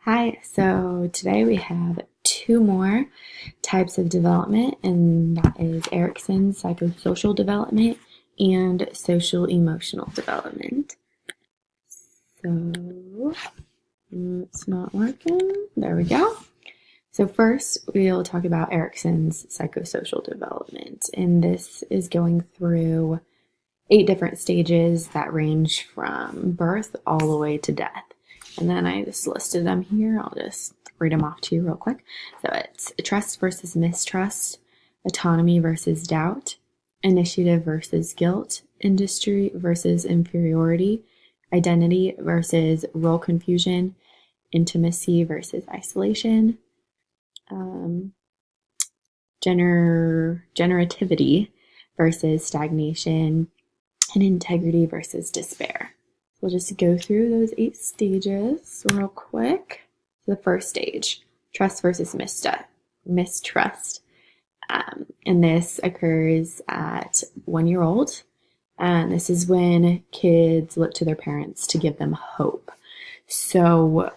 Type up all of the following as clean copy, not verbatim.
Hi, so today we have two more types of development, and that is Erickson's psychosocial development and social emotional development. So it's not working. There we go. So first, we'll talk about Erickson's psychosocial development, and this is going through 8 different stages that range from birth all the way to death. And then I just listed them here. I'll just read them off to you real quick. So it's trust versus mistrust, autonomy versus doubt, initiative versus guilt, industry versus inferiority, identity versus role confusion, intimacy versus isolation, generativity versus stagnation, and integrity versus despair. We'll just go through those 8 stages real quick. The first stage, trust versus mistrust. And this occurs at 1 year old. And this is when kids look to their parents to give them hope. So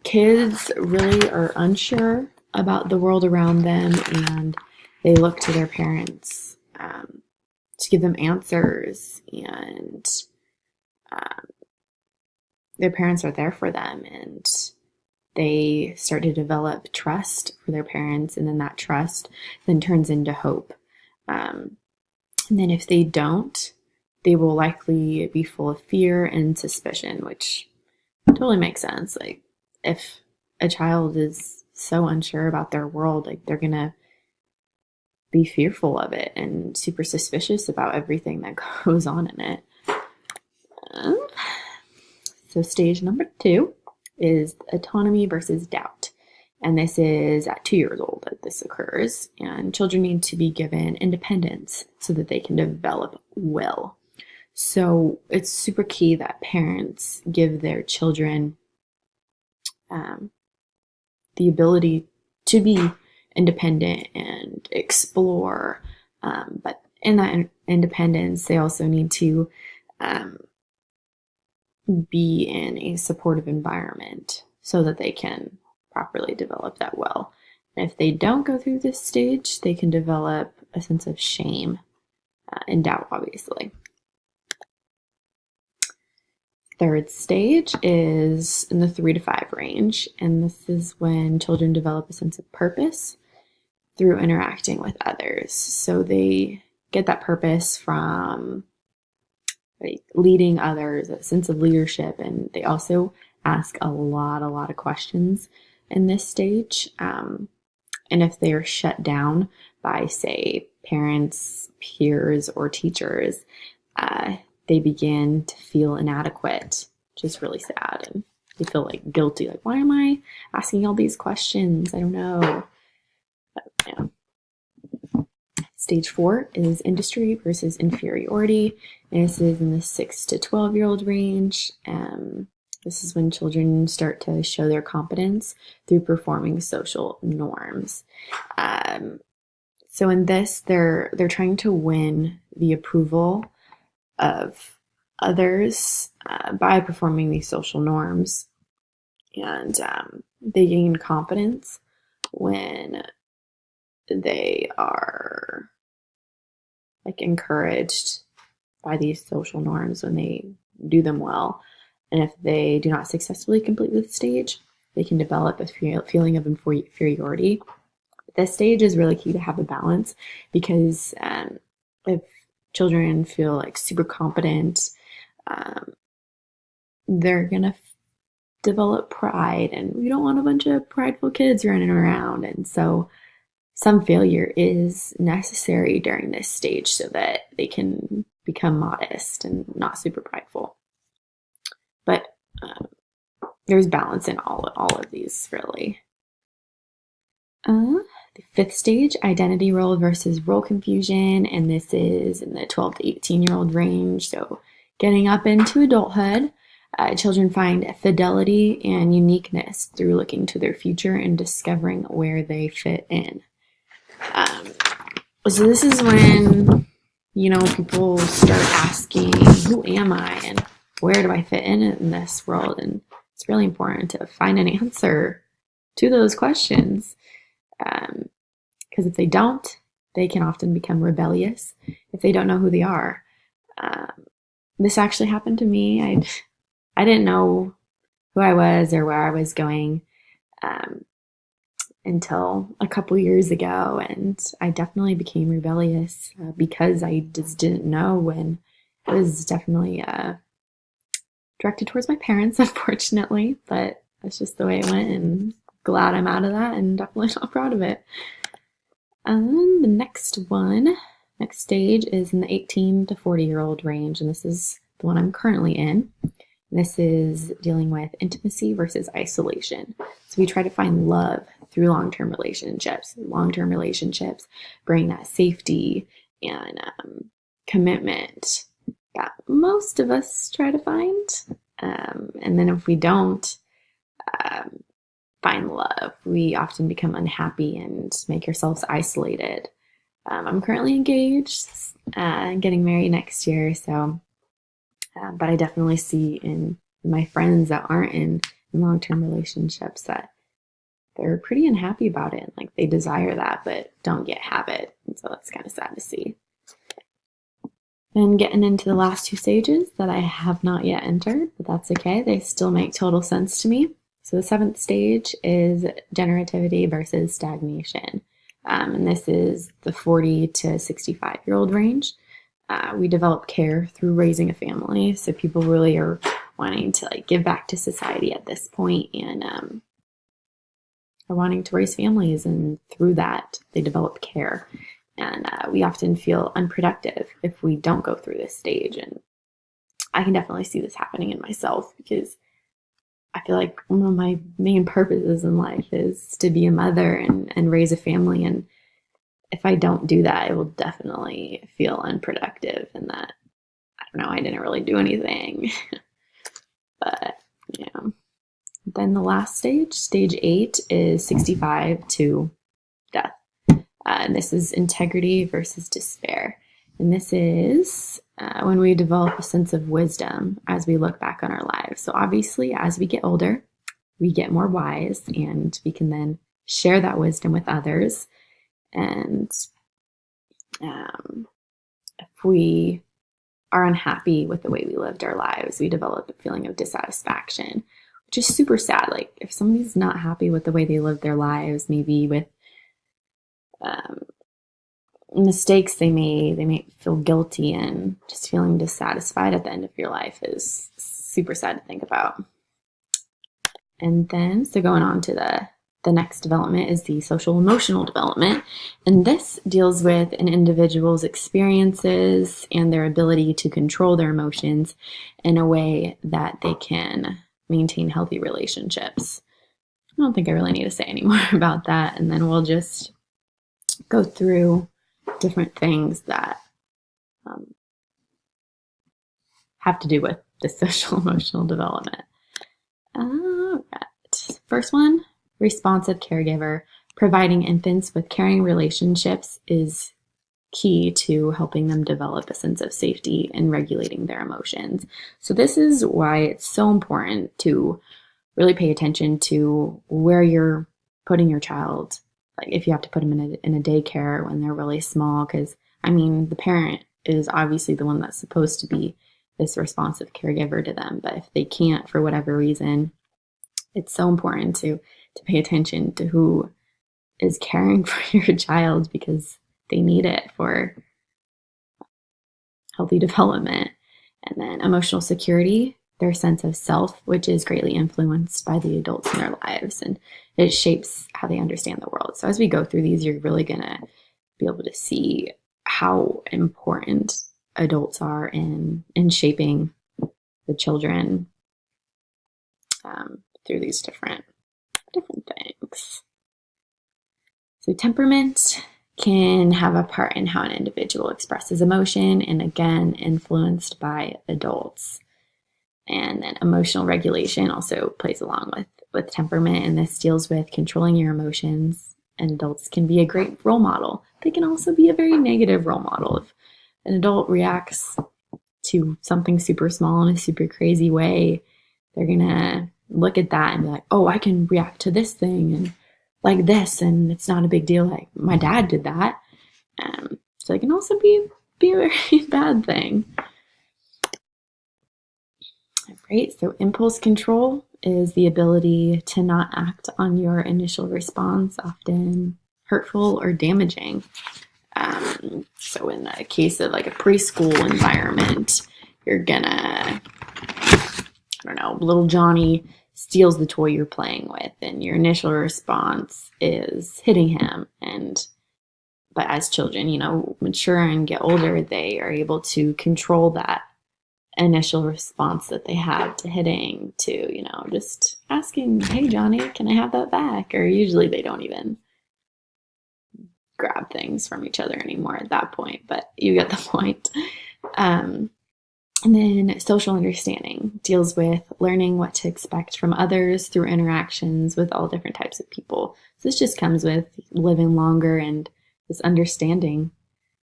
kids really are unsure about the world around them, and they look to their parents to give them answers, and their parents are there for them, and they start to develop trust for their parents, and then that trust then turns into hope. And then if they don't, they will likely be full of fear and suspicion, which totally makes sense. Like, if a child is so unsure about their world, like, they're gonna be fearful of it and super suspicious about everything that goes on in it. So stage number 2 is autonomy versus doubt. And this is at 2 years old that this occurs. And children need to be given independence so that they can develop will. So it's super key that parents give their children the ability to be independent and explore. But in that independence, they also need to be in a supportive environment so that they can properly develop that will. And if they don't go through this stage, they can develop a sense of shame and doubt, obviously. Third stage is in the 3 to 5 range, and this is when children develop a sense of purpose through interacting with others. So they get that purpose from leading others, a sense of leadership, and they also ask a lot of questions in this stage. And if they are shut down by, say, parents, peers, or teachers, they begin to feel inadequate, which is really sad, and they feel like guilty, like, why am I asking all these questions? I don't know. But, yeah. Stage 4 is industry versus inferiority, and this is in the 6 to 12-year-old range. This is when children start to show their competence through performing social norms. So in this, they're trying to win the approval of others by performing these social norms, and they gain confidence when they are encouraged by these social norms, when they do them well. And if they do not successfully complete this stage, they can develop a feeling of inferiority. This stage is really key to have a balance, because if children feel super competent, they're gonna develop pride, and we don't want a bunch of prideful kids running around. And so some failure is necessary during this stage so that they can become modest and not super prideful. But there's balance in all of these, really. The 5th stage, identity role versus role confusion, and this is in the 12 to 18-year-old range. So getting up into adulthood, children find fidelity and uniqueness through looking to their future and discovering where they fit in. So this is when, people start asking, who am I and where do I fit in this world? And it's really important to find an answer to those questions. Because if they don't, they can often become rebellious if they don't know who they are. This actually happened to me. I didn't know who I was or where I was going until a couple years ago, and I definitely became rebellious because I just didn't know, and it was definitely directed towards my parents, unfortunately, but that's just the way it went, and glad I'm out of that and definitely not proud of it. The next stage is in the 18 to 40-year-old range, and this is the one I'm currently in. This is dealing with intimacy versus isolation. So we try to find love through long-term relationships. Long-term relationships bring that safety and commitment that most of us try to find. And then if we don't find love, we often become unhappy and make ourselves isolated. I'm currently engaged, getting married next year, so but I definitely see in my friends that aren't in long-term relationships that they're pretty unhappy about it. Like they desire that, but don't yet have it. And so that's kind of sad to see. Then getting into the last two stages that I have not yet entered, but that's okay. They still make total sense to me. So the 7th stage is generativity versus stagnation. And this is the 40 to 65-year-old range. We develop care through raising a family. So people really are wanting to give back to society at this point and are wanting to raise families. And through that, they develop care. And we often feel unproductive if we don't go through this stage. And I can definitely see this happening in myself because I feel like one of my main purposes in life is to be a mother and raise a family. And if I don't do that, I will definitely feel unproductive and that, I don't know, I didn't really do anything. But, yeah. Then the last stage, stage 8, is 65 to death. And this is integrity versus despair. And this is when we develop a sense of wisdom as we look back on our lives. So obviously, as we get older, we get more wise and we can then share that wisdom with others. And if we are unhappy with the way we lived our lives, we develop a feeling of dissatisfaction, which is super sad. Like if somebody's not happy with the way they live their lives, maybe with mistakes they may feel guilty, and just feeling dissatisfied at the end of your life is super sad to think about. And then, so going on to the next development is the social emotional development. And this deals with an individual's experiences and their ability to control their emotions in a way that they can maintain healthy relationships. I don't think I really need to say any more about that. And then we'll just go through different things that have to do with the social emotional development. All right. First one, responsive caregiver. Providing infants with caring relationships is key to helping them develop a sense of safety and regulating their emotions. So this is why it's so important to really pay attention to where you're putting your child. Like if you have to put them in a daycare when they're really small, because I mean, the parent is obviously the one that's supposed to be this responsive caregiver to them. But if they can't, for whatever reason, it's so important to pay attention to who is caring for your child because they need it for healthy development. And then emotional security, their sense of self, which is greatly influenced by the adults in their lives, and it shapes how they understand the world. So as we go through these, you're really going to be able to see how important adults are in shaping the children through these different things. So temperament can have a part in how an individual expresses emotion, and again, influenced by adults. And then emotional regulation also plays along with temperament, and this deals with controlling your emotions. And adults can be a great role model. They can also be a very negative role model. If an adult reacts to something super small in a super crazy way, they're going to look at that and be like, oh, I can react to this thing and like this, and it's not a big deal. Like my dad did that. So it can also be a very bad thing. Right? So impulse control is the ability to not act on your initial response, often hurtful or damaging. So in the case of like a preschool environment, you're gonna, I don't know, little Johnny steals the toy you're playing with, and your initial response is hitting him. But as children, mature and get older, they are able to control that initial response that they have to hitting to, just asking, hey, Johnny, can I have that back? Or usually they don't even grab things from each other anymore at that point, but you get the point. And then social understanding deals with learning what to expect from others through interactions with all different types of people. So this just comes with living longer and this understanding,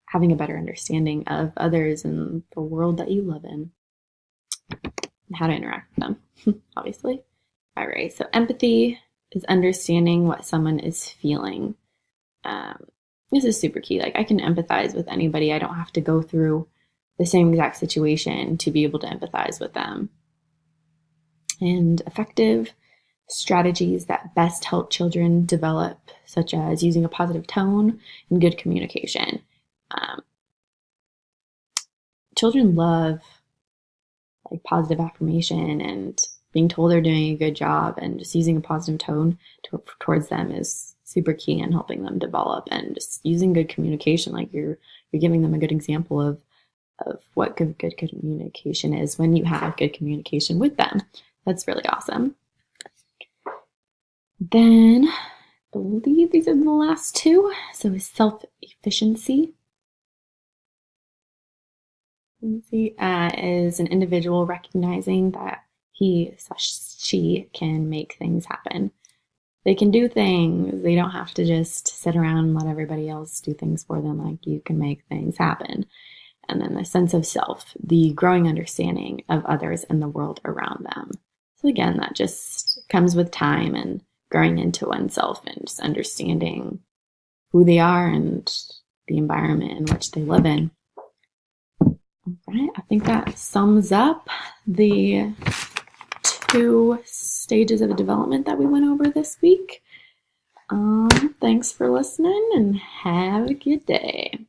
having a better understanding of others and the world that you live in, and how to interact with them, obviously. All right, so empathy is understanding what someone is feeling. This is super key. Like I can empathize with anybody. I don't have to go through the same exact situation to be able to empathize with them. And effective strategies that best help children develop, such as using a positive tone and good communication. Children love like positive affirmation and being told they're doing a good job, and just using a positive tone towards them is super key in helping them develop. And just using good communication, like you're giving them a good example of what good communication is when you have good communication with them. That's really awesome. Then I believe these are the last two. So self-efficiency. Is an individual recognizing that she can make things happen. They can do things. They don't have to just sit around and let everybody else do things for them. Like you can make things happen. And then the sense of self, the growing understanding of others and the world around them. So again, that just comes with time and growing into oneself and just understanding who they are and the environment in which they live in. All right, I think that sums up the 2 stages of development that we went over this week. Thanks for listening and have a good day.